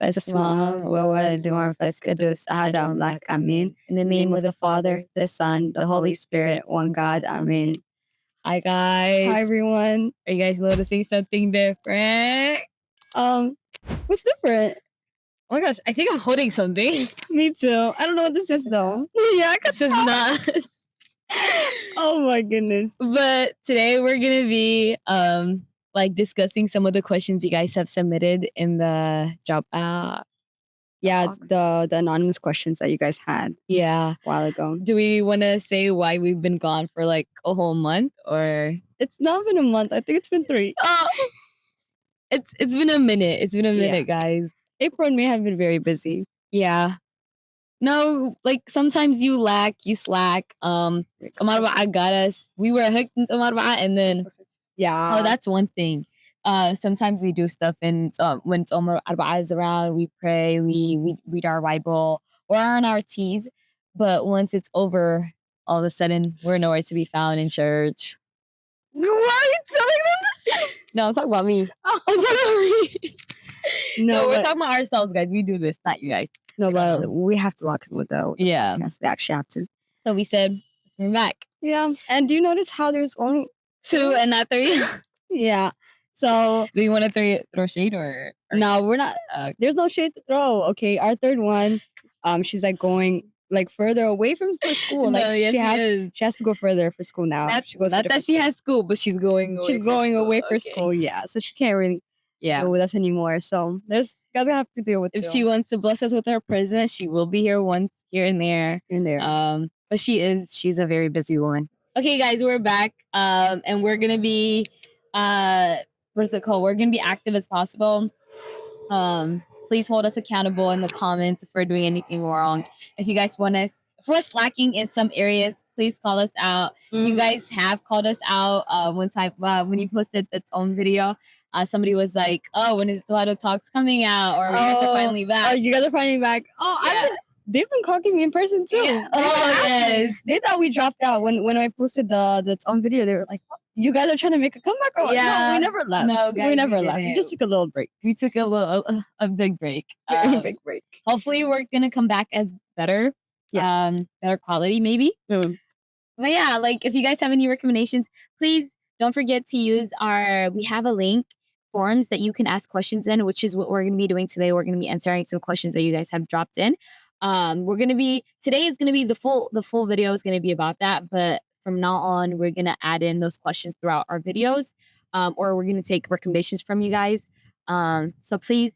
Basma, Wawad, Marfas, Kadus, Adam, Lak, Amin. In the name of the Father, the Son, the Holy Spirit, one God, Amen. Hi guys. Hi everyone. Are you guys noticing something different? What's different? Oh my gosh, I think I'm holding something. Me too. I don't know what this is though. Yeah, this is not. Oh my goodness. But today we're gonna be like discussing some of the questions you guys have submitted in the job Yeah, the anonymous questions that you guys had a while ago. Do we want to say why we've been gone for like a whole month, or It's not been a month. I think it's been 3. It's been a minute. It's been a minute, guys. April and May have been very busy. Yeah. No, like sometimes you slack. I got us. We were hooked into and then Yeah. oh, that's one thing. Sometimes we do stuff, and when Omar Arba'a is around, we pray, we read our Bible, or on our teas. But once it's over, all of a sudden we're nowhere to be found in church. Why are you telling them this? No, I'm talking about me. Oh. I'm talking about me. No, we're talking about ourselves, guys. We do this, not you guys. No, but we have to lock in with the yeah. Yes, we actually have to. So we said, let's bring back. Yeah. And do you notice how there's only 2 and not 3? Yeah. So do you want to throw shade or no? We're not. There's no shade to throw. Okay, our third one, she's like going like further away from school. No, like she has to go further for school now. Not that she has school, but she's going away. She's going away for school. Yeah, so she can't really deal with us anymore. So there's guys have to deal with. If she wants to bless us with her presence, she will be here once here and there. But she's a very busy woman. Okay, guys, we're back. And we're gonna be what's it called? We're gonna be active as possible. Please hold us accountable in the comments if we're doing anything wrong. If you guys want us, if we're slacking in some areas, please call us out. You guys have called us out one time when you posted its own video. Somebody was like, "Oh, when is Tewahdo Talks coming out?" Or "You guys are finally back." Oh, you guys are finally back. Oh, they've been calling me in person too. Yeah. Oh yes, they thought we dropped out when I posted the own video. They were like, "You guys are trying to make a comeback?" Or no, we never left. No, guys, we never left. We just took a little break. We took a big break. Big break. Hopefully, we're gonna come back as better. Yeah. Better quality maybe. But yeah, like if you guys have any recommendations, please don't forget to use we have a link forms that you can ask questions in, which is what we're going to be doing today. We're going to be answering some questions that you guys have dropped in. Today is going to be the full video is going to be about that, but from now on we're going to add in those questions throughout our videos, or we're going to take recommendations from you guys. So please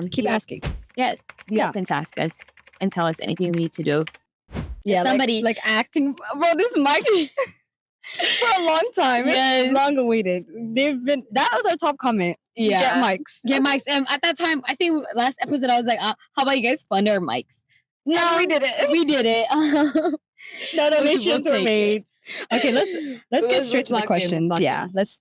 keep asking. Yes, be open to ask us and tell us anything we need to do. Yeah, somebody like acting. Bro, this mic for a long time. Yes. It's long awaited. That was our top comment. Yeah. Get mics. Get mics. At that time, I think last episode I was like, how about you guys fund our mics? No, and we did it. We did it. No donations were made. Okay, let's get straight to the questions. Yeah. Let's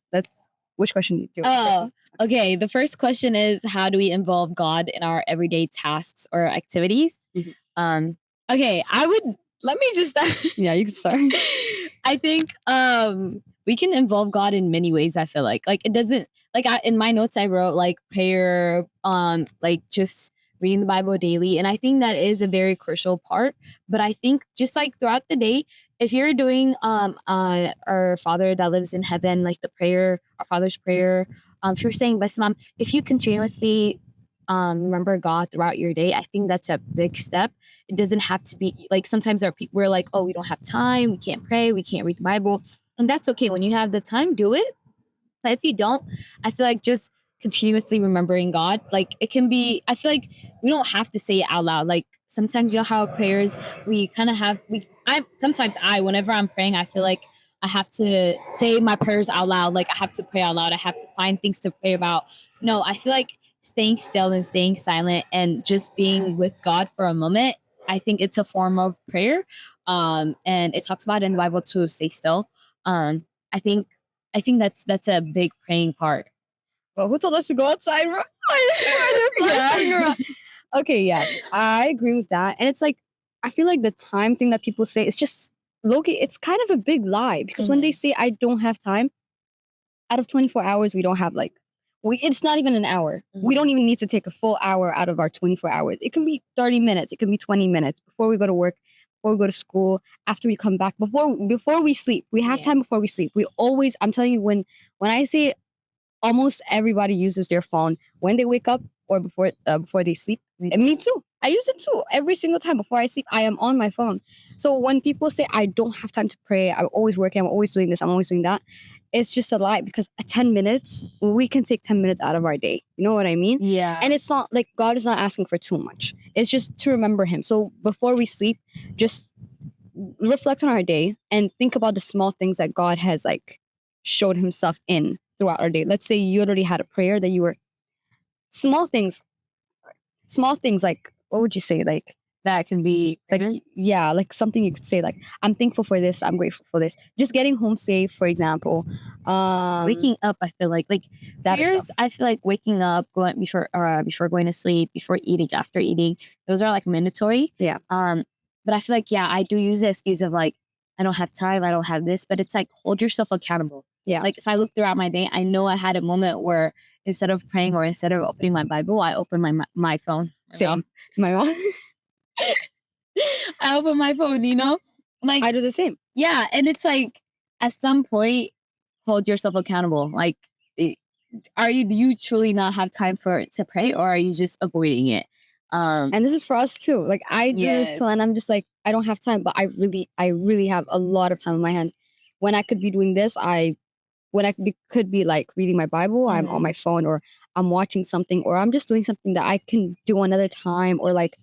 which question do you want? Oh, okay. The first question is, how do we involve God in our everyday tasks or activities? Mm-hmm. Okay, let me just start. Yeah, you can start. I think we can involve God in many ways. I feel like it doesn't in my notes I wrote like prayer, like just reading the Bible daily, and I think that is a very crucial part. But I think just like throughout the day, if you're doing our Father that lives in heaven, like the prayer, our Father's prayer, if you're saying Basmam, if you continuously remember God throughout your day, I think that's a big step. It doesn't have to be like sometimes we're like, oh, we don't have time, we can't pray, we can't read the Bible, and that's okay. When you have the time, do it. But if you don't, I feel like just continuously remembering God, like it can be. I feel like we don't have to say it out loud. Like sometimes you know how prayers we kind of have. Whenever I'm praying, I feel like I have to say my prayers out loud. Like I have to pray out loud. I have to find things to pray about. No, I feel like staying still and staying silent and just being with God for a moment, I think it's a form of prayer. And it talks about in the Bible to stay still. I think that's a big praying part. Well, who told us to go outside? Yeah. Okay, yeah, I agree with that. And it's like, I feel like the time thing that people say is just low-key, it's kind of a big lie, because when they say I don't have time, out of 24 hours, we don't have like it's not even an hour. We don't even need to take a full hour out of our 24 hours. It can be 30 minutes. It can be 20 minutes before we go to work, before we go to school, after we come back, before we sleep. We have time before we sleep. We always, I'm telling you, when I say almost everybody uses their phone when they wake up or before they sleep. And me too. I use it too. Every single time before I sleep, I am on my phone. So when people say I don't have time to pray, I'm always working, I'm always doing this, I'm always doing that, it's just a lie, because at 10 minutes, we can take 10 minutes out of our day. You know what I mean? Yeah. And it's not like God is not asking for too much. It's just to remember him. So before we sleep, just reflect on our day and think about the small things that God has like showed himself in throughout our day. Let's say you already had a prayer that you were small things like, what would you say, like that can be like like something you could say like, I'm thankful for this, I'm grateful for this, just getting home safe, for example. Waking up, I feel like that prayers, itself. I feel like waking up, going before going to sleep, before eating, after eating, those are like mandatory. Yeah. But I feel like I do use the excuse of like, I don't have time, I don't have this, but it's like, hold yourself accountable. Yeah. Like if I look throughout my day, I know I had a moment where instead of praying or instead of opening my Bible, I open my phone. Same. My mom. I open my phone, like I do the same. Yeah, and it's like at some point, hold yourself accountable. Like, do you truly not have time to pray, or are you just avoiding it? And this is for us too. Like I do this too, and I'm just like, I don't have time, but I really have a lot of time on my hands. When I could be doing this, could be like reading my Bible, I'm on my phone, or I'm watching something, or I'm just doing something that I can do another time, or like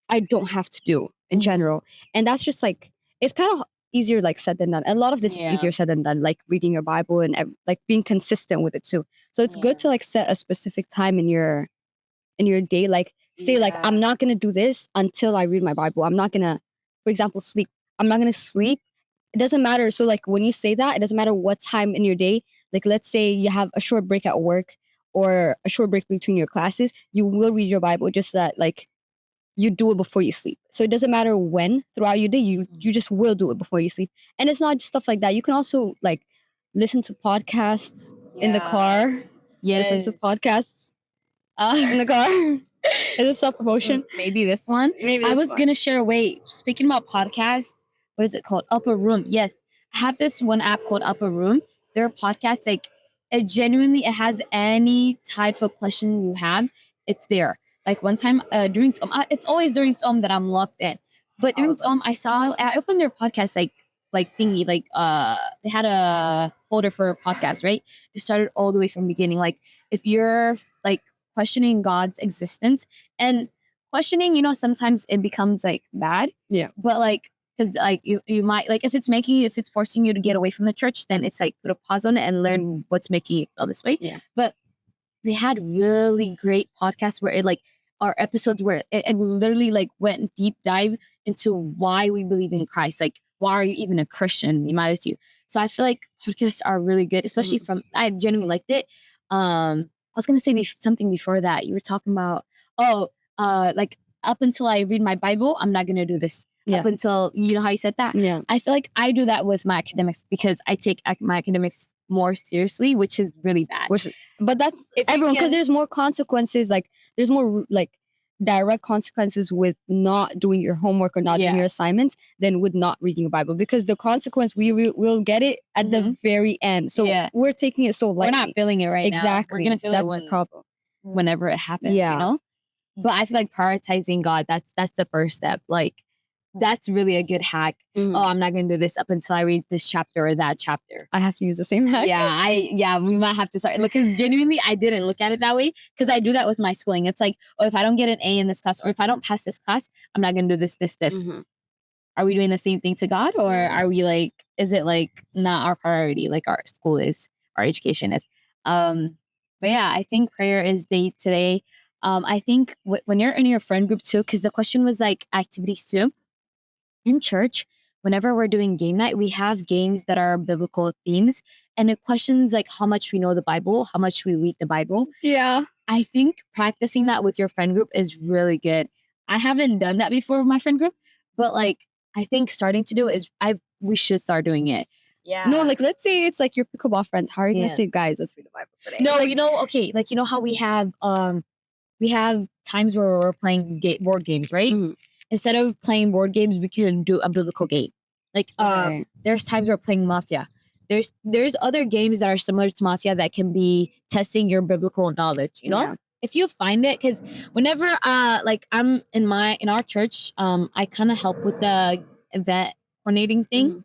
I don't have to do in general. And that's just like, it's kind of easier like said than done. And a lot of this is easier said than done, like reading your Bible and like being consistent with it too. So it's good to like set a specific time in your day, like say like, I'm not gonna do this until I read my Bible. I'm not gonna, for example, sleep. I'm not gonna sleep. It doesn't matter. So like when you say that, it doesn't matter what time in your day. Like let's say you have a short break at work or a short break between your classes, you will read your Bible, just that like you do it before you sleep. So it doesn't matter when throughout your day, you just will do it before you sleep. And it's not just stuff like that. You can also like listen to podcasts in the car. Yes. Listen to podcasts in the car. Is it self-promotion? Maybe this one. Maybe I was gonna share. Wait, speaking about podcasts, what is it called? Upper Room. Yes, I have this one app called Upper Room. Their podcast, like, it has any type of question you have, it's there. Like one time during it's always during that I'm locked in. But during I opened their podcast like thingy, like they had a folder for podcast, right? It started all the way from the beginning. Like if you're like questioning God's existence and questioning, sometimes it becomes like bad. Yeah. But like, because like you might like if it's forcing you to get away from the church, then it's like put a pause on it and learn what's making you feel this way. Yeah. But they had really great podcasts where it like our episodes where it literally like went deep dive into why we believe in Christ. Like, why are you even a Christian? It matters to you. So I feel like podcasts are really good, especially I genuinely liked it. I was gonna say something before that. You were talking about like up until I read my Bible, I'm not gonna do this. Yeah. Up until how you said that. Yeah. I feel like I do that with my academics because I take my academics more seriously, which is really bad. But that's everyone, because there's more consequences. Like there's more like direct consequences with not doing your homework or not doing your assignments than with not reading your Bible, because the consequence we will get it at the very end. So we're taking it so lightly. We're not feeling it right now. Exactly. We're gonna feel that's the problem. Whenever it happens. But I feel like prioritizing God, that's the first step. Like that's really a good hack. Oh, I'm not going to do this up until I read this chapter or that chapter. I have to use the same hack. We might have to start. Because genuinely, I didn't look at it that way. Because I do that with my schooling. It's like, oh, if I don't get an A in this class, or if I don't pass this class, I'm not going to do this. Are we doing the same thing to God? Or are we like, is it like not our priority? Like our school is, our education is. But yeah, I think prayer is day to day. I think when you're in your friend group too, because the question was like activities too. In church, whenever we're doing game night, we have games that are biblical themes. And it questions like how much we know the Bible, how much we read the Bible. Yeah. I think practicing that with your friend group is really good. I haven't done that before with my friend group, but like I think starting to do it we should start doing it. Yeah. No, like let's say it's like your pickleball friends. How are you gonna say, guys, let's read the Bible today? No, like, okay, like how we have times where we're playing board games, right? Mhm. Instead of playing board games, we can do a biblical game. Like Right. there's times we're playing Mafia. There's other games that are similar to Mafia that can be testing your biblical knowledge, Yeah. If you find it, because whenever like I'm in our church, I kind of help with the event coordinating thing. Mhm.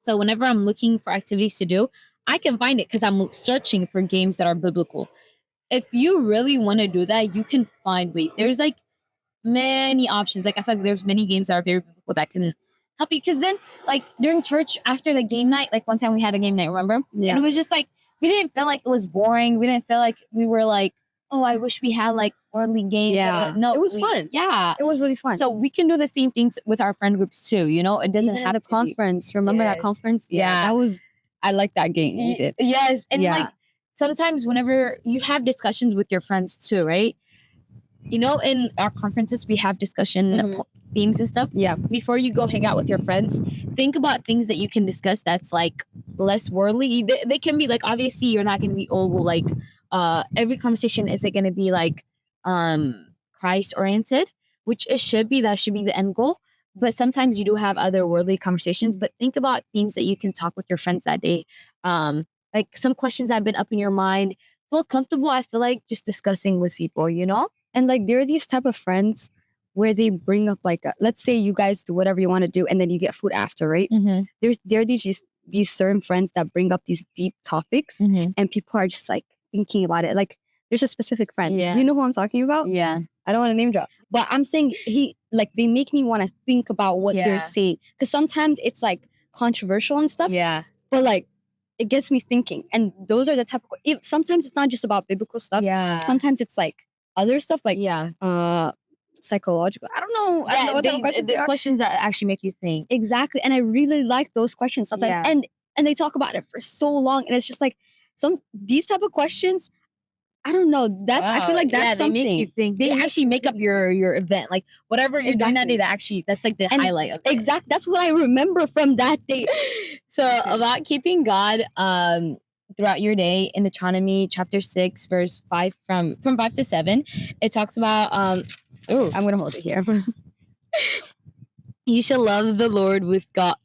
So whenever I'm looking for activities to do, I can find it because I'm searching for games that are biblical. If you really want to do that, you can find ways. There's like many options. Like I feel like there's many games that are very biblical that can help you. Because then, like during church after the game night, like one time we had a game night, remember? Yeah. And it was just like we didn't feel like it was boring. We didn't feel like we were like, oh, I wish we had like worldly games. Yeah. No, it was fun. Yeah, it was really fun. So we can do the same things with our friend groups too. It doesn't Even have at to a conference. be. Remember Yes. that conference? Yeah. That was. I like that game we did. Yes, and Yeah. like sometimes whenever you have discussions with your friends too, right? In our conferences we have discussion Mhm. themes and stuff. Yeah. Before you go hang out with your friends, think about things that you can discuss that's like less worldly. They can be like, obviously you're not going to be like every conversation isn't going to be like Christ oriented, which it should be. That should be the end goal. But sometimes you do have other worldly conversations. But think about themes that you can talk with your friends that day. Like some questions that have been up in your mind. Feel comfortable, I feel like, just discussing with people, And like there are these type of friends where they bring up like let's say you guys do whatever you want to do and then you get food after, right? Mm-hmm. There are these certain friends that bring up these deep topics, Mm-hmm. and people are just like thinking about it. Like there's a specific friend. Yeah. Do you know who I'm talking about? Yeah. I don't want to name drop, but I'm saying they make me want to think about what they're saying, because sometimes it's like controversial and stuff. Yeah. But like it gets me thinking, and those are the type of. Sometimes it's not just about biblical stuff. Yeah. Sometimes it's like other stuff, like psychological. I don't know what type of questions they are. Questions that actually make you think. Exactly, and I really like those questions sometimes. Yeah. And they talk about it for so long, and it's just like these type of questions. I don't know. I feel like that's something. They make you think. They actually make up your event, like whatever you're doing that day. That's like the highlight of it. Exactly. That's what I remember from that day. So about keeping God throughout your day, in Deuteronomy chapter 6, verse 5 from 5 to 7, it talks about I'm gonna hold it here. You shall love the Lord with God.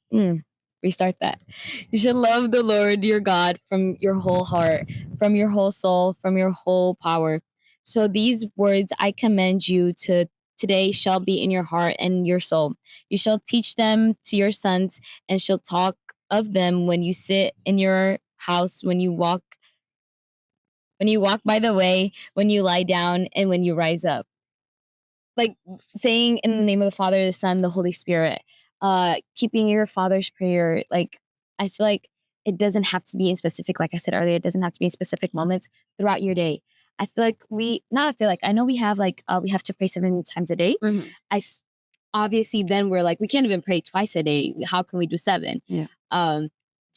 Restart that. You should love the Lord your God from your whole heart, from your whole soul, from your whole power. So these words I command you to today shall be in your heart and your soul. You shall teach them to your sons, and shall talk of them when you sit in your house, when you walk by the way, when you lie down, and when you rise up. Like saying in the name of the Father, the Son, the Holy Spirit. Keeping your Father's prayer. Like I feel like it doesn't have to be in specific, like I said earlier, it doesn't have to be in specific moments throughout your day. I feel like I know we have like we have to pray 7 times a day. Mm-hmm. Obviously then we're like, we can't even pray twice a day. How can we do 7? Yeah.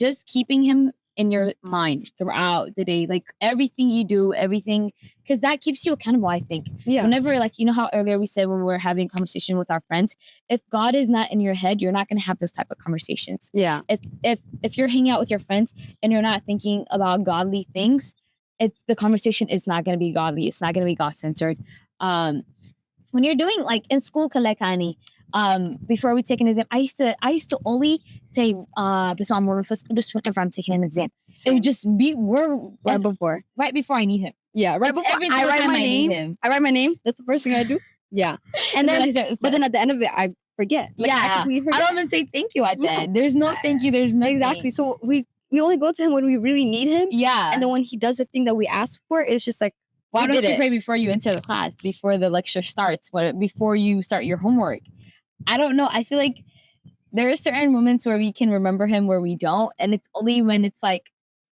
Just keeping him in your mind throughout the day, like everything you do, everything, because that keeps you accountable, I think. Yeah. Whenever, like, how earlier we said when we were having a conversation with our friends, if God is not in your head, you're not going to have those type of conversations. Yeah. It's if you're hanging out with your friends and you're not thinking about godly things, the conversation is not going to be godly. It's not going to be God-centered. When you're doing like in school, Kalekani, before we take an exam, I used to only say this one more just whenever I'm taking an exam. Same. It would just be right before I need him. Yeah, right before I write my name. I write my name. That's the first thing I do. Yeah, and then but then at the end of it, I forget. Like, I don't even say thank you at the end. There's no thank you. There's no exactly. So we only go to him when we really need him. Yeah, and then when he does the thing that we ask for, it's just like, why don't you pray before you enter the class, before the lecture starts, before you start your homework? I don't know. I feel like there are certain moments where we can remember him, where we don't, and it's only when it's like,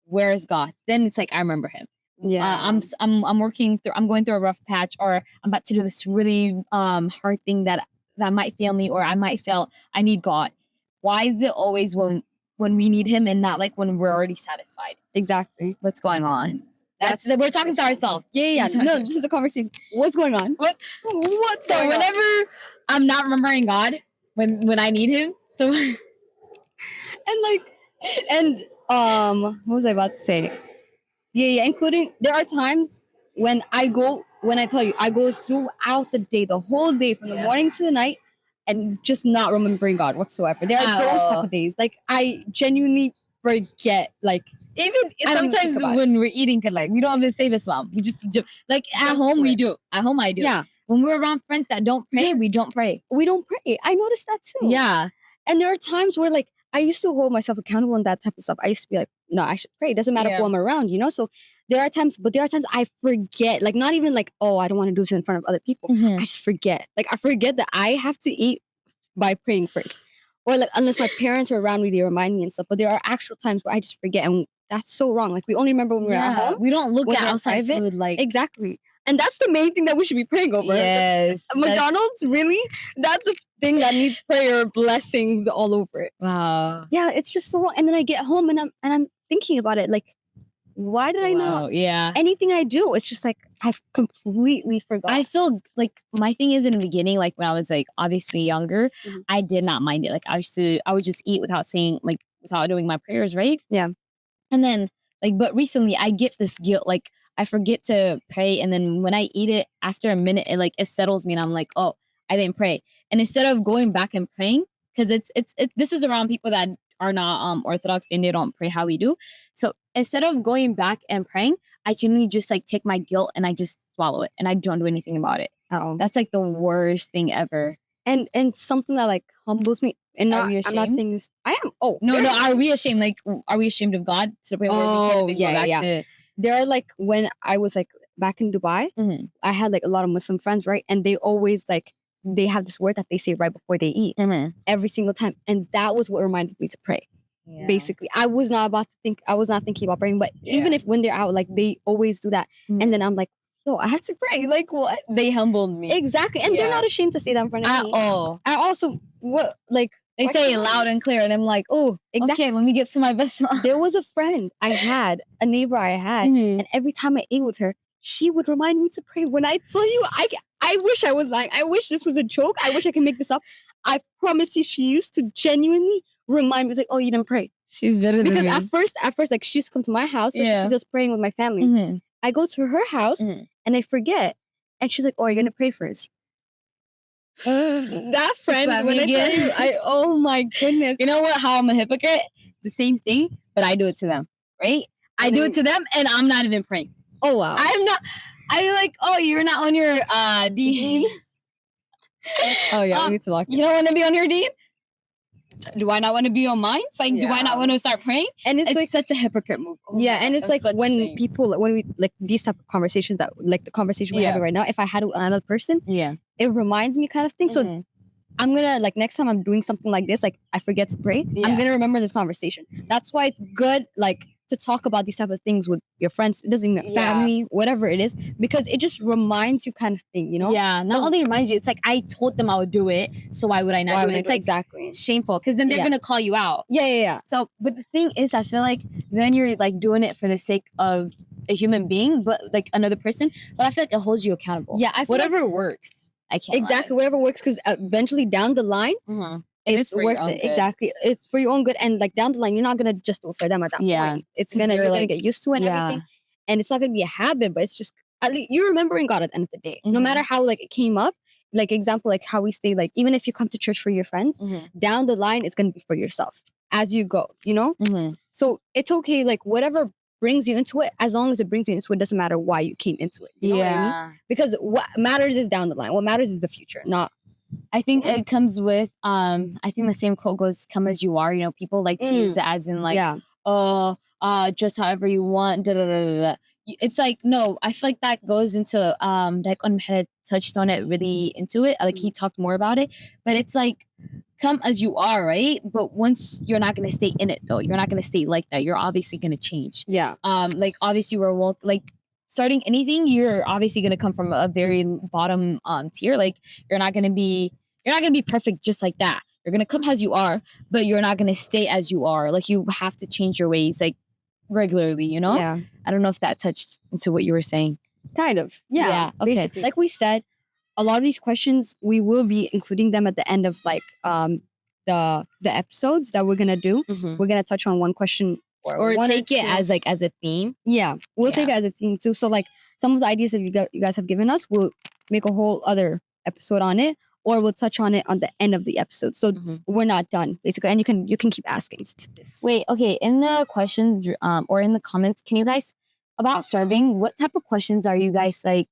where is God? Then it's like, I remember him. Yeah, I'm working through. I'm going through a rough patch, or I'm about to do this really hard thing that might fail me, or I might fail. I need God. Why is it always when we need him and not like when we're already satisfied? Exactly. What's going on? We're talking to ourselves. Yeah. No, this is a conversation. What's going on? So whenever I'm not remembering God when I need him, so and And what was I about to say? Yeah, including there are times when I tell you, I go throughout the day, the whole day, from the morning to the night, and just not remembering God whatsoever. There are those type of days. Like I genuinely forget. Like even sometimes when we're eating, like we don't even say this well. We just like at home we do. At home I do. Yeah. When we're around friends that don't pray, we don't pray. We don't pray. I noticed that too. Yeah. And there are times where like I used to hold myself accountable on that type of stuff. I used to be like, no, I should pray. It doesn't matter who I'm around, you know? So there are times I forget, like not even like, oh, I don't want to do this in front of other people. I just forget. Like I forget that I have to eat by praying first. Or like unless my parents are around me, they remind me and stuff. But there are actual times where I just forget, and that's so wrong. Like we only remember when we're at home. We don't look at outside food like exactly. And that's the main thing that we should be praying over. Yes. McDonald's, really? That's a thing that needs prayer, blessings all over it. Wow. Yeah, it's just so wrong. And then I get home and I'm thinking about it. Like, why did I not? Yeah. Anything I do, it's just like I've completely forgotten. I feel like my thing is in the beginning, like when I was like obviously younger, I did not mind it. Like I would just eat without saying without doing my prayers, right? Yeah. And then but recently I get this guilt, like I forget to pray, and then when I eat it after a minute, it settles me, and I'm like, oh, I didn't pray. And instead of going back and praying, because this is around people that are not Orthodox and they don't pray how we do. So instead of going back and praying, I genuinely just like take my guilt and I just swallow it and I don't do anything about it. Oh, that's like the worst thing ever. And something that like humbles me. And I'm not saying this. I am. Oh no. Are we ashamed? Like, are we ashamed of God to the point where we can't go back to? There are like when I was like back in Dubai, I had like a lot of Muslim friends, right? And they always like they have this word that they say right before they eat every single time, and that was what reminded me to pray. Yeah. Basically, I was not thinking about praying, but even if when they're out, like they always do that, and then I'm like, yo, I have to pray. Like what? They humbled me. Exactly, and they're not ashamed to say that in front of me. Oh, I also what like. They say it loud and clear, and I'm like, oh, exactly. Okay, let me get to my best one. There was a friend I had, a neighbor I had, and every time I ate with her, she would remind me to pray. When I tell you, I wish I was lying. I wish this was a joke. I wish I could make this up. I promise you, she used to genuinely remind me, like, oh, you didn't pray. She's better than me. Because at first, like, she used to come to my house, so she's just praying with my family. I go to her house, and I forget, and she's like, oh, you're going to pray first. That friend, when I tell you, oh my goodness. You know what? How I'm a hypocrite? The same thing, but I do it to them, right? I do it to them, and I'm not even praying. Oh wow! I'm not. I'm like, oh, you're not on your dean. Oh yeah, we need to lock. You don't want to be on your dean? Do I not want to be on mine? It's like, do I not want to start praying? And it's like such a hypocrite move. Oh yeah, and it's like when we like these type of conversations that like the conversation we're having right now. If I had another person, it reminds me kind of thing. So I'm gonna like next time I'm doing something like this, like I forget to pray, I'm gonna remember this conversation. That's why it's good, like to talk about these type of things with your friends. It doesn't mean family, whatever it is, because it just reminds you kind of thing, you know? Yeah, not only reminds you, it's like I told them I would do it, so why would I not do it? It's like exactly shameful, because then they're gonna call you out. Yeah. So, but the thing is, I feel like then you're like doing it for the sake of a human being, but like another person. But I feel like it holds you accountable. Yeah, I feel whatever works. I can't exactly whatever works, because eventually down the line. It's worth it. Exactly. It's for your own good. And like down the line, you're not going to just do it for them at that point. You're going to get used to it and everything. And it's not going to be a habit, but it's just, at least you're remembering God at the end of the day. No matter how like it came up, like example, like how we stay, like even if you come to church for your friends, down the line, it's going to be for yourself as you go, you know? So it's okay. Like whatever brings you into it, as long as it brings you into it, doesn't matter why you came into it. You know what I mean? Because what matters is down the line. What matters is the future, not. I think it comes with I think the same quote goes, come as you are. You know, people like to use it as in like just however you want, da, da, da, da. It's like, no, I feel like that goes into like Muhammad touched on it really into it, like he talked more about it, but it's like come as you are, right? But once you're not going to stay in it though, you're not going to stay like that, you're obviously going to change. Like obviously we're like starting anything, you're obviously going to come from a very bottom tier. Like you're not going to be perfect just like that. You're going to come as you are, but you're not going to stay as you are. Like you have to change your ways like regularly, you know? Yeah. I don't know if that touched into what you were saying. Kind of. Yeah. Okay. Basically. Like we said, a lot of these questions, we will be including them at the end of like the episodes that we're gonna do, we're gonna touch on one question or take it as like as a theme. Yeah, we'll take it as a theme too. So like some of the ideas that you guys have given us, we'll make a whole other episode on it, or we'll touch on it on the end of the episode. So we're not done basically, and you can keep asking. Wait, okay. In the questions or in the comments, can you guys about serving? What type of questions are you guys like?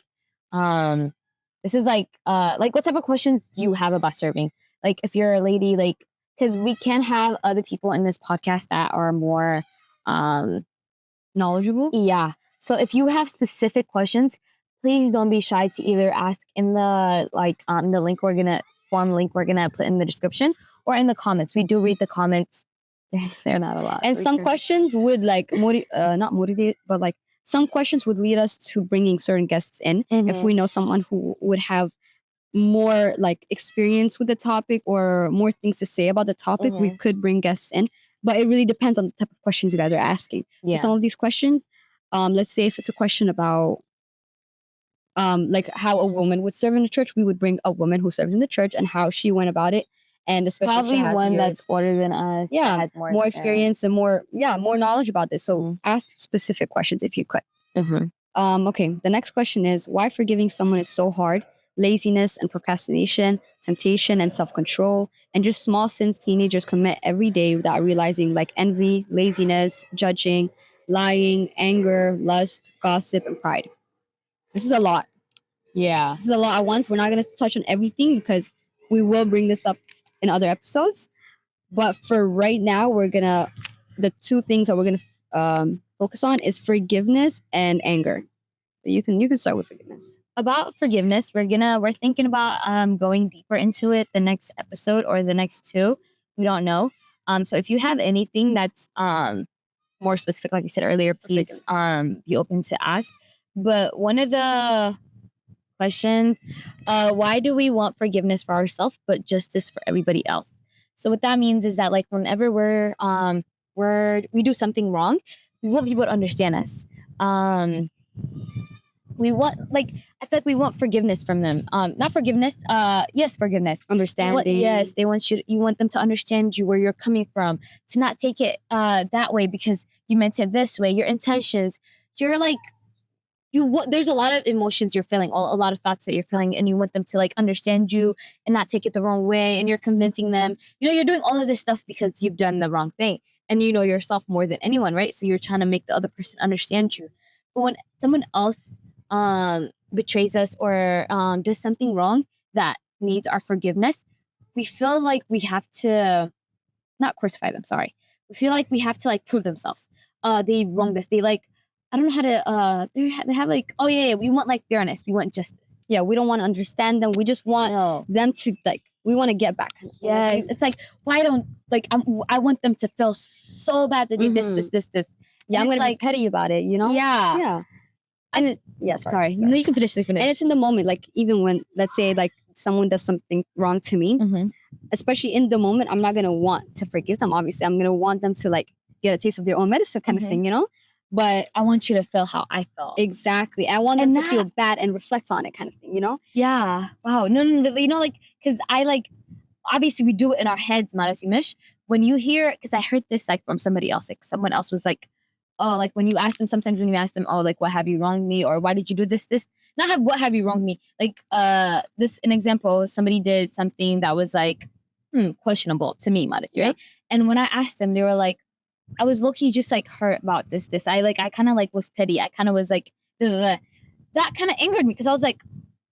This is like what type of questions do you have about serving? Like if you're a lady, like because we can have other people in this podcast that are more knowledgeable. Yeah. So if you have specific questions, please don't be shy to either ask in the the link we're gonna put in the description or in the comments. We do read the comments. They're not a lot. And some questions would like not motivate, but like some questions would lead us to bringing certain guests in if we know someone who would have more like experience with the topic or more things to say about the topic. We could bring guests in, but it really depends on the type of questions you guys are asking. So some of these questions, let's say if it's a question about like how a woman would serve in the church, we would bring a woman who serves in the church and how she went about it. And especially probably one that's older than us. Yeah, has more experience and more knowledge about this. So ask specific questions if you could. Okay, the next question is why forgiving someone is so hard. Laziness and procrastination, temptation and self-control, and just small sins teenagers commit every day without realizing, like envy, laziness, judging, lying, anger, lust, gossip, and pride. This is a lot. Yeah. This is a lot at once. We're not going to touch on everything because we will bring this up in other episodes. But for right now, the two things that we're going to focus on is forgiveness and anger. So you can start with forgiveness. About forgiveness, we're thinking about going deeper into it the next episode or the next two. We don't know. So if you have anything that's more specific, like we said earlier, please be open to ask. But one of the questions, why do we want forgiveness for ourselves but justice for everybody else? So what that means is that like whenever we do something wrong, we want people to understand us. We want I feel like we want forgiveness from them. Not forgiveness. Yes, forgiveness. Understanding. They want you want them to understand you where you're coming from. To not take it that way because you meant it this way. Your intentions. You're like there's a lot of emotions you're feeling, a lot of thoughts that you're feeling, and you want them to like understand you and not take it the wrong way. And you're convincing them. You're doing all of this stuff because you've done the wrong thing, and you know yourself more than anyone, right? So you're trying to make the other person understand you. But when someone else betrays us or does something wrong that needs our forgiveness, we feel like we have to not crucify them. Sorry, we feel like we have to like prove themselves. They wronged us. They like I don't know how to. They have like we want like fairness. We want justice. Yeah, we don't want to understand them. We just want them to like. We want to get back. Yes, it's like why don't like I want them to feel so bad that they this. Yeah, I'm gonna be petty about it. Yeah. And sorry. No, you can finish. And it's in the moment, like even when let's say like someone does something wrong to me, especially in the moment, I'm not gonna want to forgive them. Obviously, I'm gonna want them to like get a taste of their own medicine, kind of thing, But I want you to feel how I felt. Exactly. I want them to feel bad and reflect on it, kind of thing, Yeah. Wow. No. Like because I like obviously we do it in our heads, Marasimish. When you hear, because I heard this like from somebody else, like someone else was like. Oh, like when you ask them, sometimes when you ask them, oh, like, what have you wronged me? Or why did you do this? What have you wronged me? Like, an example, somebody did something that was like, questionable to me, Madit, right? And when I asked them, they were like, I was low-key just like hurt about this. I kind of like was petty. I kind of was like, that kind of angered me because I was like,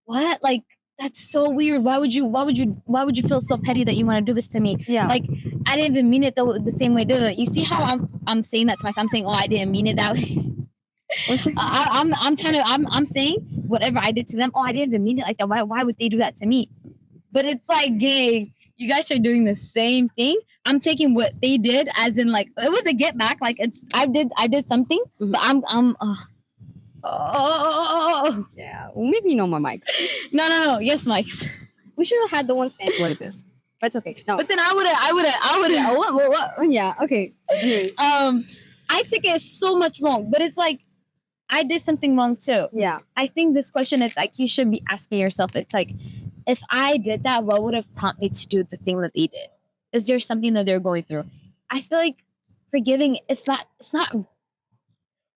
what? Like, that's so weird. Why would you feel so petty that you want to do this to me? Yeah. Like, I didn't even mean it the same way. You see how I'm saying that to myself? I'm saying, oh, I didn't mean it that way. I'm saying whatever I did to them. Oh, I didn't even mean it like that. Why would they do that to me? But it's like, gang, you guys are doing the same thing. I'm taking what they did as in like it was a get back. Like I did something, but I'm. Oh yeah. Well, maybe no more mics. No. Yes, mics. We should have had the one stand like this. But it's okay. No. But then I would have. Yeah, what? Yeah. Okay. I took it so much wrong, but it's like I did something wrong too. Yeah. I think this question, it's like you should be asking yourself. It's like, if I did that, what would have prompted me to do the thing that they did? is there something that they're going through? I feel like forgiving, it's not,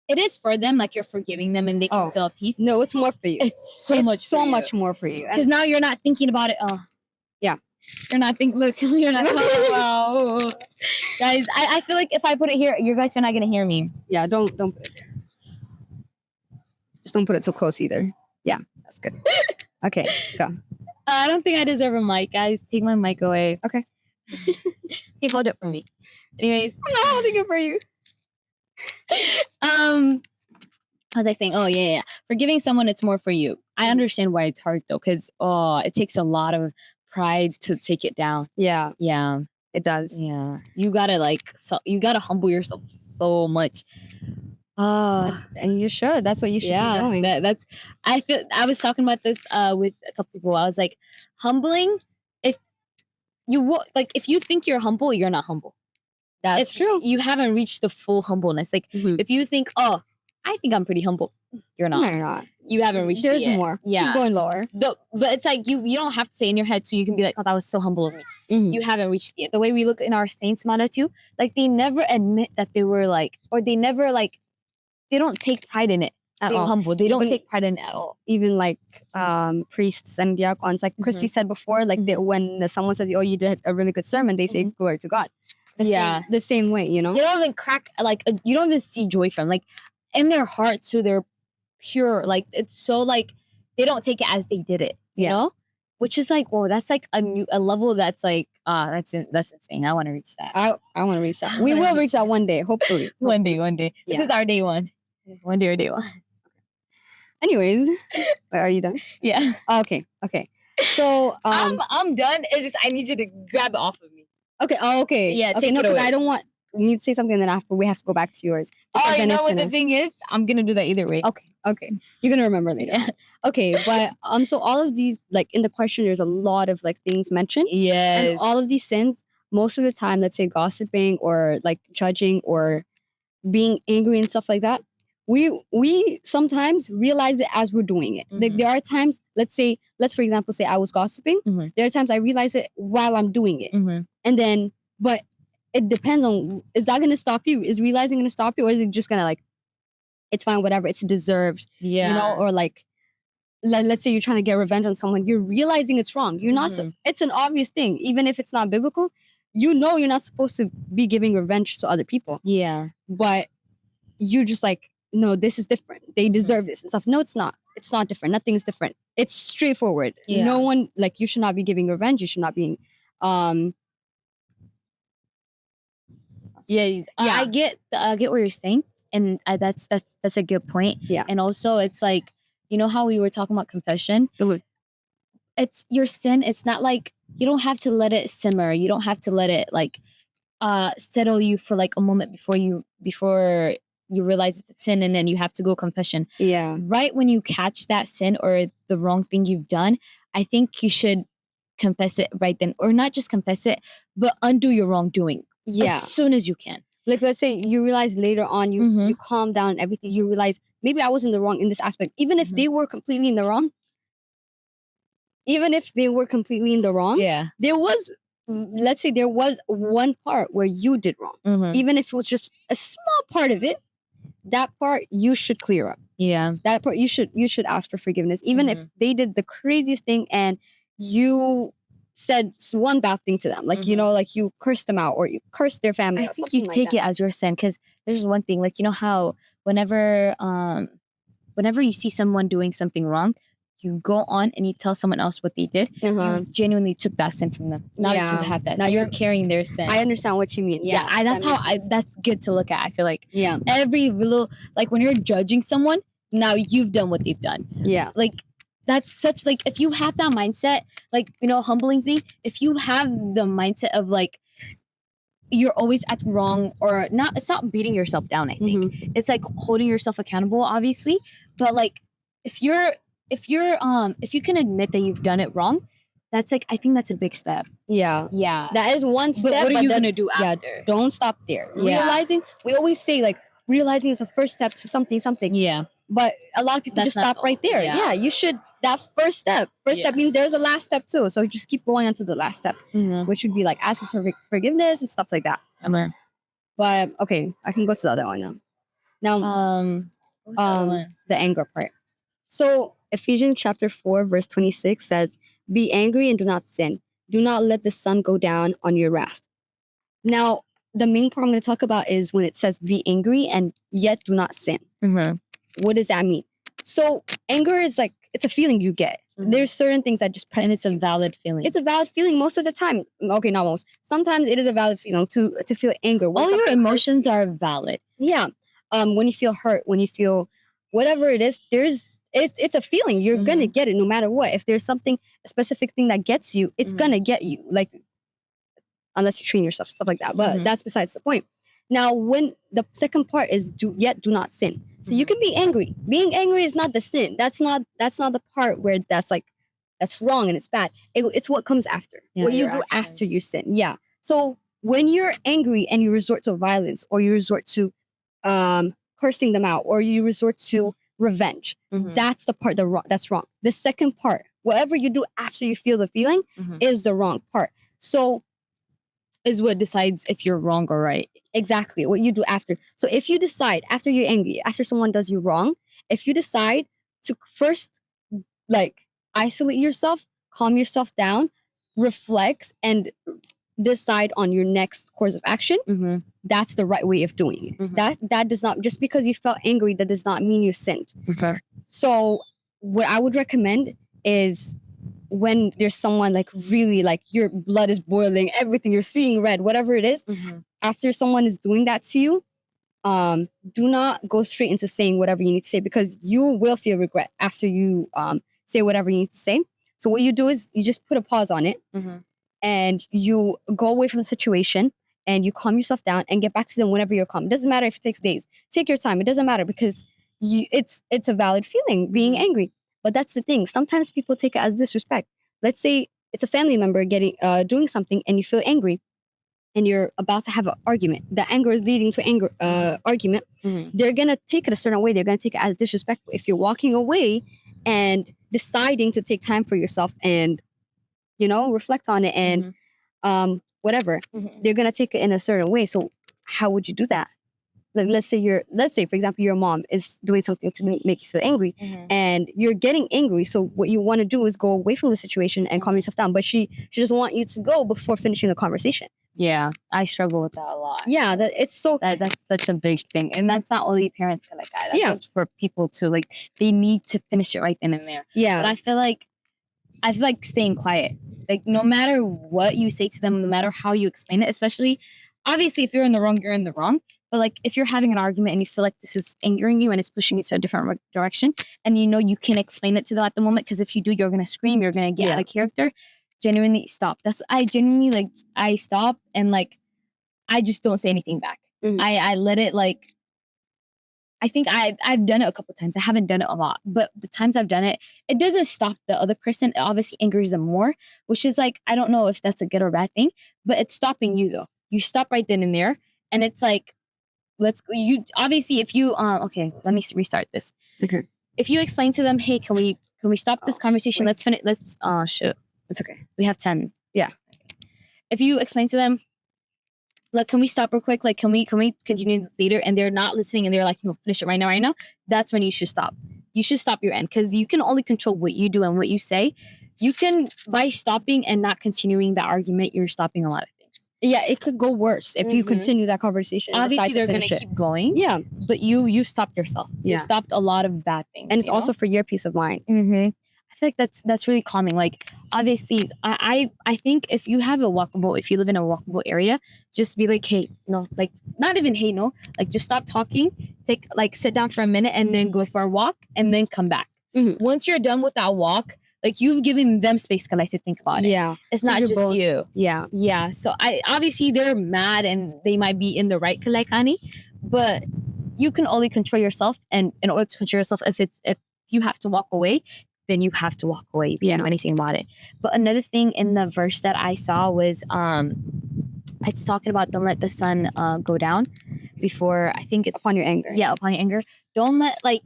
it is for them, like you're forgiving them and they can feel peace. No, it's more for you. It's so much more for you. Because now you're not thinking about it. Yeah. You're not thinking, look, you're not wow. Guys, I feel like if I put it here, you guys are not gonna hear me. Yeah, don't put it there. Just don't put it so close either. Yeah, that's good. Okay, go. I don't think I deserve a mic, guys. Take my mic away. Okay. Okay, hold it for me. Anyways, I'm not holding it for you. What was I saying? Oh yeah. Forgiving someone, it's more for you. I understand why it's hard though, because it takes a lot of pride to take it down. Yeah, it does. Yeah, you gotta you gotta humble yourself so much. And you should. That's what you should be doing. That's. I feel. I was talking about this with a couple people. I was like, humbling. If you think you're humble, you're not humble. That's true. You haven't reached the full humbleness. Like if you think, I think I'm pretty humble, you're not. No, you're not. You haven't reached. There's it yet. more. Yeah, keep going lower. But it's like you don't have to say in your head, so you can be like, oh, that was so humble of me. You haven't reached it yet. The way we look in our saints motto too, like they never admit that they were like, or they never like. They don't take pride in it at all. Humble. They don't take pride in it at all. Even like priests and diakons, like Christy said before, like when someone says, "Oh, you did a really good sermon," they say, "Glory to God." The same way, you know. You don't even crack you don't even see joy from in their heart too. They're pure. Like it's so like they don't take it as they did it. You know, which is like, whoa, that's like a level that's like that's insane. I want to reach that. I want to reach that. We will reach that one day, hopefully. One day. This is our day one. One day or day one. Anyways, are you done? Yeah. Okay. So I'm done. It's just I need you to grab it off of me. Okay. Oh, okay. Yeah. Okay. No, because I don't want you to say something, and then after we have to go back to yours. You know what the thing is? I'm gonna do that either way. Okay. You're gonna remember later. Yeah. Okay, but so all of these, like in the question, there's a lot of like things mentioned. Yes. And all of these sins, most of the time, let's say gossiping or like judging or being angry and stuff like that. We sometimes realize it as we're doing it. Like there are times, let's for example say I was gossiping. There are times I realize it while I'm doing it, and then but it depends on, is that going to stop you? Is realizing going to stop you, or is it just gonna like, it's fine, whatever, it's deserved, you know? Or like let's say you're trying to get revenge on someone, you're realizing it's wrong. You're not. It's an obvious thing, even if it's not biblical. You know you're not supposed to be giving revenge to other people. Yeah, but you just like, no, this is different. They deserve this and stuff. No, it's not. It's not different. Nothing is different. It's straightforward. Yeah. No one, like, you should not be giving revenge. You should not be. I get what you're saying, and that's a good point. Yeah, and also it's like, you know how we were talking about confession. It's your sin. It's not like you don't have to let it simmer. You don't have to let it like settle you for like a moment before you realize it's a sin, and then you have to go confession. Yeah. Right when you catch that sin or the wrong thing you've done, I think you should confess it right then, or not just confess it, but undo your wrongdoing. Yeah. As soon as you can. Like, let's say you realize later on, you calm down and everything. You realize maybe I was in the wrong in this aspect, even if they were completely in the wrong. Even if they were completely in the wrong, there was, let's say there was one part where you did wrong. Even if it was just a small part of it, that part you should clear up. Yeah. That part you should ask for forgiveness. Even if they did the craziest thing and you said one bad thing to them, like, you know, like you cursed them out or you cursed their family. I think you take it as your sin, because there's one thing, like, you know how whenever you see someone doing something wrong, you go on and you tell someone else what they did. You genuinely took that sin from them. Now you have that. Now you're carrying their sin. I understand what you mean. Yeah, that's good to look at. I feel like every little, like when you're judging someone, now you've done what they've done. Yeah, like that's such, like, if you have that mindset, like, you know, humbling thing. If you have the mindset of like you're always at wrong, or not, it's not beating yourself down. I think it's like holding yourself accountable, obviously, but like if you can admit that you've done it wrong, that's like, I think that's a big step. Yeah. That is one step. But what are you gonna do after? Don't stop there. Realizing, we always say like realizing is the first step to something. Yeah. But a lot of people That's just not stop right there. yeah. Yeah, you should. That first step. First step means there's a last step too. So just keep going on to the last step, which would be like asking for forgiveness and stuff like that. But okay, I can go to the other one now. Now, the anger part. So Ephesians chapter 4 verse 26 says, "Be angry and do not sin. Do not let the sun go down on your wrath." Now, the main part I'm going to talk about is when it says be angry and yet do not sin. What does that mean? So anger is like, it's a feeling you get. There's certain things that just press. And it's a valid feeling. It's a valid feeling most of the time. Okay, not most. Sometimes it is a valid feeling to feel anger. All your emotions are valid. Yeah. When you feel hurt, when you feel whatever it is, it's a feeling. You're gonna get it no matter what. If there's something, a specific thing that gets you, it's gonna get you. Like, unless you train yourself, stuff like that. But that's besides the point. Now, when the second part is do not sin. So you can be angry. Being angry is not the sin. That's not the part where that's wrong and it's bad. It's what comes after. What you do after you sin. Yeah. So when you're angry and you resort to violence, or you resort to cursing them out, or you resort to revenge, that's the part that's wrong. The second part, whatever you do after you feel the feeling, is the wrong part. So is what decides if you're wrong or right. Exactly, what you do after. So if you decide after you're angry, after someone does you wrong, if you decide to first like isolate yourself, calm yourself down, reflect, and decide on your next course of action, that's the right way of doing it. That does not, just because you felt angry, that does not mean you sinned. So what I would recommend is, when there's someone like really like your blood is boiling, everything, you're seeing red, whatever it is, after someone is doing that to you, do not go straight into saying whatever you need to say, because you will feel regret after you say whatever you need to say. So what you do is you just put a pause on it, and you go away from the situation, and you calm yourself down and get back to them whenever you're calm. It doesn't matter if it takes days. Take your time. It doesn't matter, because it's a valid feeling, being angry. But that's the thing. Sometimes people take it as disrespect. Let's say it's a family member doing something, and you feel angry, and you're about to have an argument. The anger is leading to argument. They're gonna take it a certain way. They're gonna take it as disrespectful. If you're walking away and deciding to take time for yourself and reflect on it and whatever, they're gonna take it in a certain way. So how would you do that? Like, let's say for example, your mom is doing something to make you feel angry, and you're getting angry. So what you want to do is go away from the situation and calm yourself down. But she doesn't want you to go before finishing the conversation. Yeah, I struggle with that a lot. Yeah, that's such a big thing, and that's not only parents kind of guy. That's just for people too. Like, they need to finish it right then and there. Yeah, but I feel like staying quiet. Like, no matter what you say to them, no matter how you explain it, especially, obviously, if you're in the wrong, you're in the wrong. But like, if you're having an argument and you feel like this is angering you and it's pushing you to a different direction, and you can explain it to them at the moment, because if you do, you're gonna scream, you're gonna get out of character. Genuinely stop. I stop, and like, I just don't say anything back. I let it, like, I think I've done it a couple of times. I haven't done it a lot, but the times I've done it, it doesn't stop the other person. It obviously angers them more, which is like, I don't know if that's a good or bad thing, but it's stopping you though. You stop right then and there, and it's like, if you okay, let me restart this. Okay. If you explain to them, hey, can we stop this conversation? Wait. Let's finish. Shoot. It's okay. We have 10 minutes. Yeah. If you explain to them, like, can we stop real quick? Like, can we continue this later? And they're not listening, and they're like, no, finish it right now. That's when you should stop. You should stop your end, because you can only control what you do and what you say. You can, by stopping and not continuing the argument, you're stopping a lot of things. Yeah, it could go worse if you continue that conversation. Obviously, they're going to keep going. Yeah, but you stopped yourself. Yeah. You stopped a lot of bad things, and it's also for your peace of mind. I feel like that's really calming. Like, obviously, I think if you live in a walkable area, just be like, hey, no, like, not even hey, no, like, just stop talking, sit down for a minute, and then go for a walk, and then come back. Once you're done with that walk, like, you've given them space to think about it. Yeah, it's not just both, you. Yeah. So obviously they're mad and they might be in the right, Kalaikani, but you can only control yourself, and in order to control yourself, if you have to walk away, then you have to walk away. You can't do anything about it. But another thing in the verse that I saw was it's talking about, don't let the sun go down before, I think it's upon your anger. Yeah, upon your anger. Don't let, like,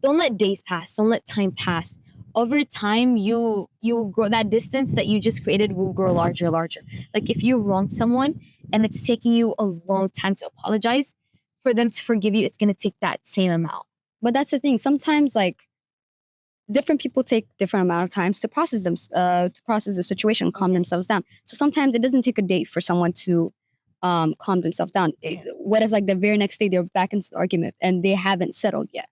don't let days pass. Don't let time pass. Over time, you grow. That distance that you just created will grow larger and larger. Like if you wrong someone and it's taking you a long time to apologize, for them to forgive you, it's going to take that same amount. But that's the thing. Sometimes, like, different people take different amount of times to process the situation, calm themselves down. So sometimes it doesn't take a day for someone to calm themselves down. What if, like, the very next day they're back into the argument and they haven't settled yet?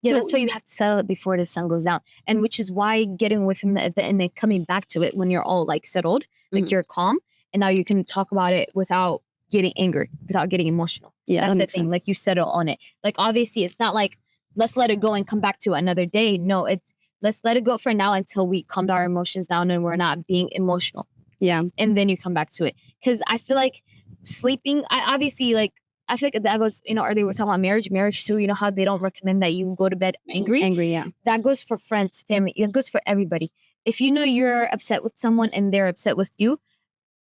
Yeah, so that's why you have to settle it before the sun goes down. And which is why getting away from it and then coming back to it when you're all like settled, like you're calm, and now you can talk about it without getting angry, without getting emotional. Yeah, that's that the thing. sense. Like you settle on it. Like obviously it's not like let's let it go and come back to another day. No, it's let's let it go for now until we calm our emotions down and we're not being emotional. Yeah. And then you come back to it. Because I feel like sleeping, I feel like that goes, earlier we were talking about marriage too. You know how they don't recommend that you go to bed angry? Angry, yeah. That goes for friends, family. It goes for everybody. If you know you're upset with someone and they're upset with you,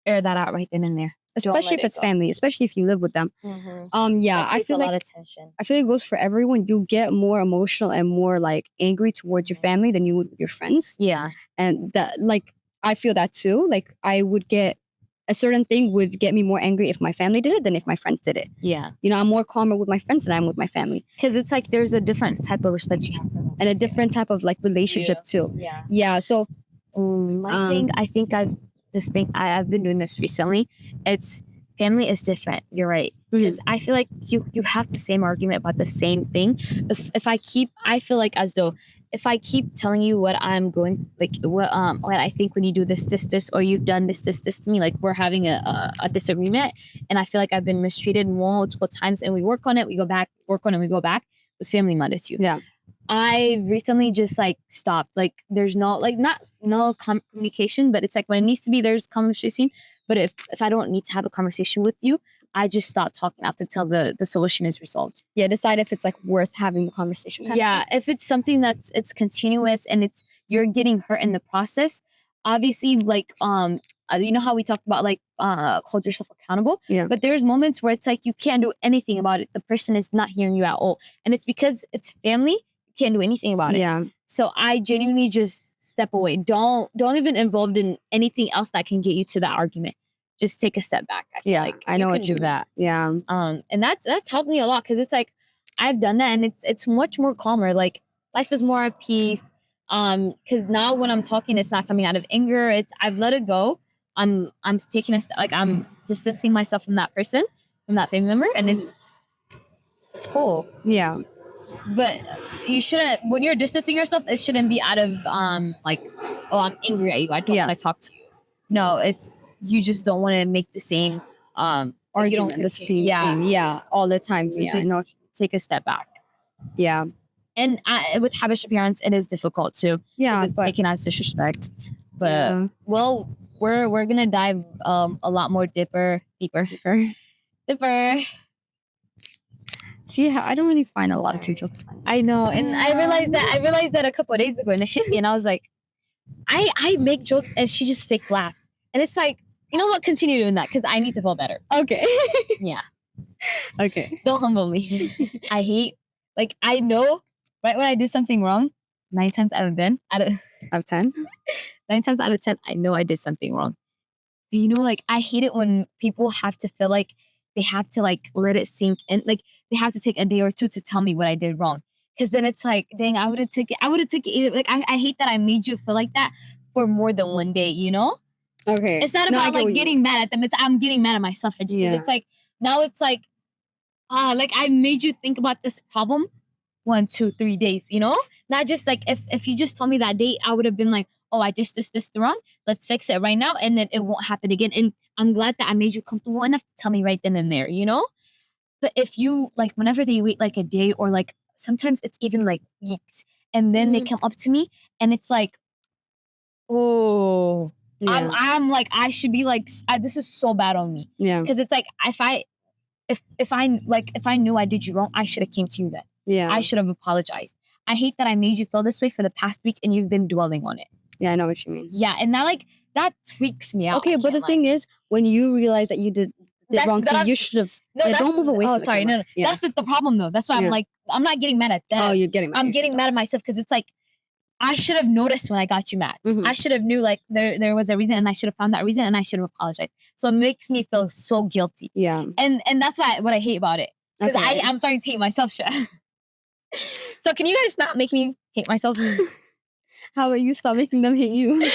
air that out right then and there. Especially if it's family, especially if you live with them. Yeah, I feel a like lot of tension. I feel like it goes for everyone. You get more emotional and more like angry towards your family than you would with your friends. Yeah. And that, like, I feel that too. Like, I would get a certain thing would get me more angry if my family did it than if my friends did it. Yeah. I'm more calmer with my friends than I am with my family. Because it's like there's a different type of respect you have for them. And a different type of like relationship too. Yeah. Yeah. So I think I've been doing this recently. It's family is different. You're right. Because I feel like you have the same argument about the same thing. I feel like as though if I keep telling you what I'm going, like what I think when you do this, or you've done this to me, like we're having a disagreement, and I feel like I've been mistreated multiple times, and we work on it, we go back, work on it, we go back. With family matter too. Yeah. I recently just like stopped. Like there's no like no communication, but it's like when it needs to be, there's conversation. But if I don't need to have a conversation with you, I just stop talking up until the solution is resolved. Yeah, decide if it's like worth having the conversation. Yeah, if it's something it's continuous and you're getting hurt in the process, obviously like you know how we talked about like hold yourself accountable. Yeah. But there's moments where it's like you can't do anything about it. The person is not hearing you at all, and it's because it's family. You can't do anything about it. Yeah. So I genuinely just step away. Don't even involved in anything else that can get you to that argument. Just take a step back. I know what you do that. Yeah. And that's helped me a lot because it's like I've done that and it's much more calmer. Like life is more at peace. Because now when I'm talking, it's not coming out of anger. I've let it go. I'm taking a step, like I'm distancing myself from that person, from that family member, and it's cool. Yeah. But you shouldn't, when you're distancing yourself, it shouldn't be out of like, oh, I'm angry at you. I don't want to talk to you. No, it's you just don't want to make the same argument, the same thing. Yeah, all the time. So just take a step back. Yeah. And with habit appearance, it is difficult too. Yeah, it's taken as disrespect. But well, we're gonna dive a lot more deeper. See, I don't really find a lot of jokes funny. I know, and I realized that a couple of days ago, and it hit me, and I was like, I make jokes, and she just fake laughs, and it's like, you know what? Continue doing that because I need to feel better. Okay. Yeah. Okay. Don't humble me. I hate, like, I know right when I do something wrong, 9 times out of 10, out of 10, 9 times out of 10, I know I did something wrong. You know, like, I hate it when people have to feel like they have to like let it sink in. Like they have to take a day or two to tell me what I did wrong. Cause then it's like, dang, I would have taken it. Like I hate that I made you feel like that for more than one day, you know? Okay. It's not about like getting mad at them. I'm getting mad at myself. It's like, now it's like, like I made you think about this problem 1, 2, 3 days, you know? Not just like, if you just told me that day, I would have been like, oh, I did this wrong. Let's fix it right now. And then it won't happen again. And I'm glad that I made you comfortable enough to tell me right then and there, you know? But if you, like, whenever they wait like a day or like, sometimes it's even like weeks. And then they come up to me and it's like, oh, I'm like, I should be like, this is so bad on me. Yeah. Because it's like, if I knew I did you wrong, I should have came to you then. Yeah. I should have apologized. I hate that I made you feel this way for the past week and you've been dwelling on it. Yeah, I know what you mean. Yeah, and that tweaks me out. Okay, but the thing is, when you realize that you did did wrong thing. You should have. No, don't move away. Oh, from sorry. No. Yeah. That's the problem though. That's why I'm like, I'm not getting mad at them. Oh, you're getting mad. I'm getting mad at myself because it's like, I should have noticed when I got you mad. I should have knew like there was a reason, and I should have found that reason, and I should have apologized. So it makes me feel so guilty. Yeah. And that's what I hate about it. Because I'm starting to hate myself. So can you guys not make me hate myself? How about you stop making them hate you?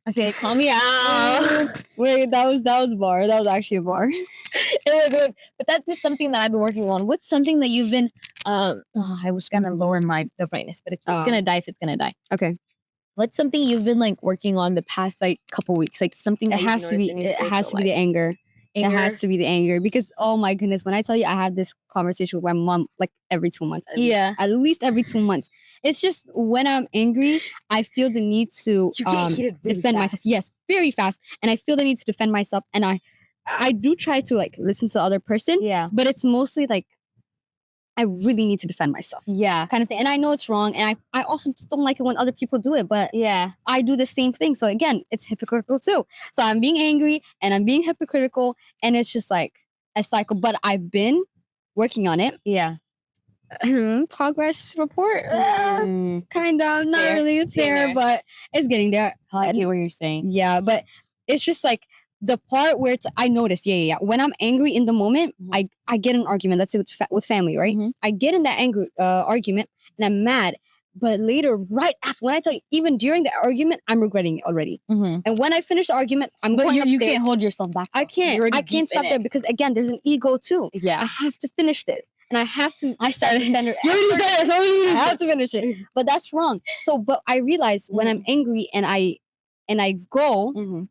Okay, call me out. Wait, that was bar. That was actually a bar. It was, but that's just something that I've been working on. What's something that you've been? I was gonna lower the brightness, but it's gonna die if it's gonna die. Okay. What's something you've been like working on the past like couple weeks? Like something that it has to be the anger. It has to be the anger because oh my goodness, when I tell you I have this conversation with my mom like every 2 months. At least every 2 months. It's just when I'm angry, I feel the need to defend myself. Yes, very fast. And I feel the need to defend myself. And I do try to like listen to the other person. Yeah. But it's mostly like I really need to defend myself. Yeah. Kind of thing. And I know it's wrong. And I also don't like it when other people do it. But yeah, I do the same thing. So again, it's hypocritical too. So I'm being angry and I'm being hypocritical. And it's just like a cycle. But I've been working on it. Yeah. Progress report. Kind of. Not really. It's there, but it's getting there. I get what you're saying. Yeah. But it's just like the part where I noticed, when I'm angry in the moment, I get an argument. Let's say with family, right? I get in that angry argument and I'm mad. But later, right after, when I tell you, even during the argument, I'm regretting it already. And when I finish the argument, I'm going upstairs. You can't hold yourself back. I can't. I can't stop there because again, there's an ego too. Yeah. I have to finish this. And I have to. I started. Standard. I have to finish it. But that's wrong. So, but I realize when I'm angry and I go.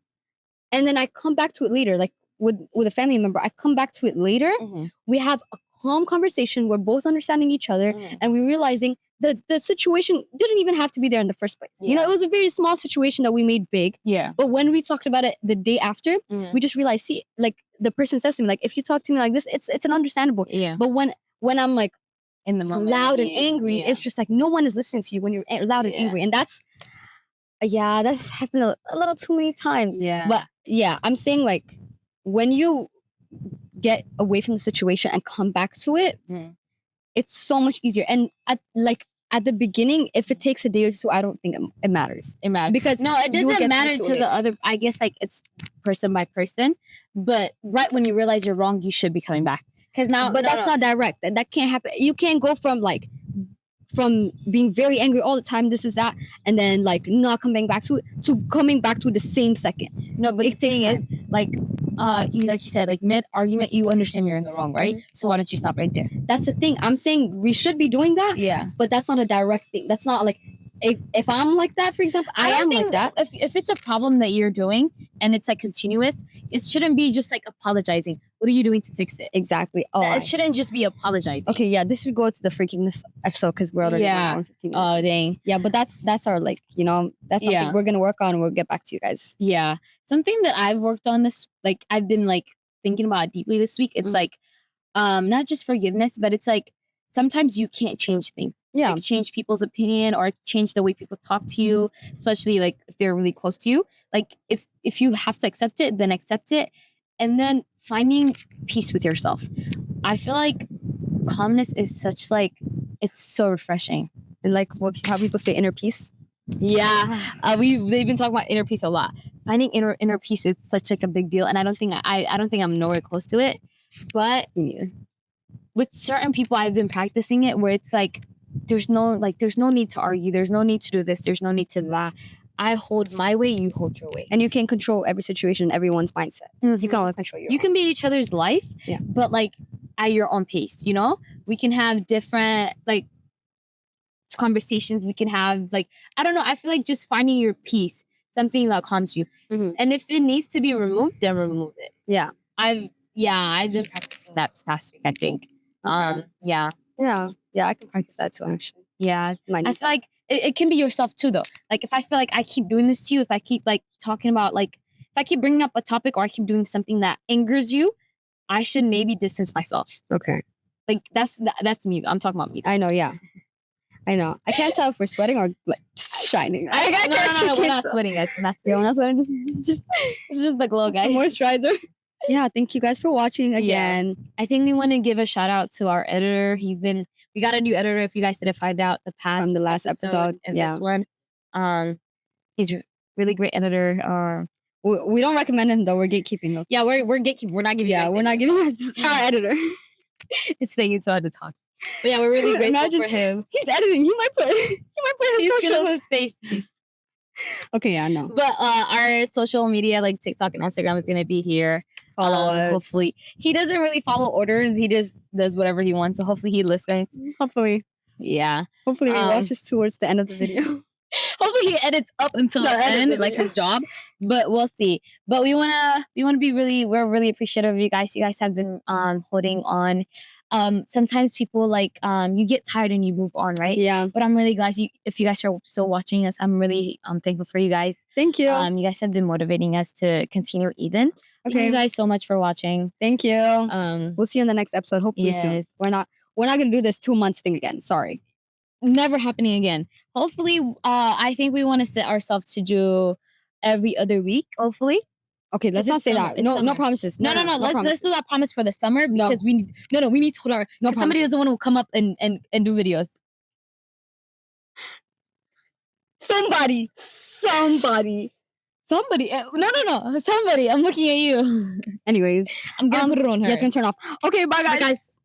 And then I come back to it later, like with a family member. I come back to it later. We have a calm conversation. We're both understanding each other, and we're realizing that the situation didn't even have to be there in the first place. You know, it was a very small situation that we made big. Yeah. But when we talked about it the day after, we just realized, see, like the person says to me, like, if you talk to me like this, it's an understandable. Yeah. But when I'm like in the moment, loud and angry, it's just like no one is listening to you when you're loud and angry, and that's. Yeah, that's happened a little too many times. Yeah. But yeah, I'm saying like when you get away from the situation and come back to it, it's so much easier. And at the beginning, if it takes a day or two, I don't think it matters. It matters. Because no, it doesn't matter to the other. I guess like it's person by person. But right when you realize you're wrong, you should be coming back. Because now, but that's not direct. That can't happen. You can't go from being very angry all the time, this is that, and then like not coming back to it to coming back to the same second. No, but the thing is, like you said, like mid argument, you understand you're in the wrong, right? So why don't you stop right there? That's the thing. I'm saying we should be doing that. Yeah. But that's not a direct thing. That's not like if I'm like that, for example, I am like that. If it's a problem that you're doing and it's like continuous, it shouldn't be just like apologizing. What are you doing to fix it? Exactly. It shouldn't just be apologizing. Okay, yeah, this should go to the freakiness episode because we're already on 15 minutes. Oh, dang. Yeah, but that's our like, that's something we're gonna work on and we'll get back to you guys. Yeah. Something that I've worked on I've been like thinking about deeply this week. It's like not just forgiveness, but it's like sometimes you can't change things. Yeah. Like change people's opinion or change the way people talk to you, especially like if they're really close to you. Like if you have to accept it, then accept it. And then finding peace with yourself. I feel like calmness is such like, it's so refreshing. And like how people say inner peace. Yeah. They've been talking about inner peace a lot. Finding inner peace is such like a big deal. And I don't think I'm nowhere close to it. But with certain people, I've been practicing it where it's like, there's no need to argue. There's no need to do this. There's no need to that. I hold my way, you hold your way. And you can control every situation, everyone's mindset. You can only control your own. You can be each other's life, but like at your own pace, We can have different like conversations. We can have like, I don't know, I feel like just finding your peace, something that calms you. And if it needs to be removed, then remove it. Yeah. I've been practicing that this past week, I think. Yeah, I can practice that too, actually. Yeah. I feel like it can be yourself too, though. Like if I feel like I keep doing this to you, if I keep like talking about like, if I keep bringing up a topic or I keep doing something that angers you, I should maybe distance myself. Okay. Like that's me. I'm talking about me. I know. Yeah. I know. I can't tell if we're sweating or like just shining. No, we're not sweating, guys. We're not sweating. This is just it's just the glow, guys. moisturizer. Yeah, thank you guys for watching again. I think we want to give a shout out to our editor. We got a new editor. If you guys didn't find out from the last episode and this one, he's really great editor. We don't recommend him though. We're gatekeeping though. Yeah, we're gatekeeping. We're not giving. Yeah, we're not giving our editor. It's staying into Tewahdo Talks. But yeah, we're really grateful for him. He's editing. He might put his gonna put space. Okay, yeah, no. But our social media like TikTok and Instagram is gonna be here. Follow us. Hopefully, he doesn't really follow orders. He just does whatever he wants. So hopefully, he listens. Hopefully, yeah. Hopefully, he watches towards the end of the video. Hopefully, he edits up until the end, like his job. But we'll see. But we're really appreciative of you guys. You guys have been holding on. Sometimes people like you get tired and you move on, right? Yeah. But I'm really glad if you guys are still watching us. I'm really thankful for you guys. Thank you. You guys have been motivating us to continue even. Okay. Thank you guys so much for watching. Thank you. We'll see you in the next episode. Hopefully soon. We're not gonna do this 2 months thing again. Sorry. Never happening again. Hopefully, I think we want to set ourselves to do every other week. Hopefully. Okay, let's not say that. No promises. No. Let's do that promise for the summer because we need to hold our. No, somebody doesn't want to come up and do videos. Somebody. No. Somebody. I'm looking at you. Anyways, I'm gonna put it on her. Yeah, it's gonna turn off. Okay, bye guys.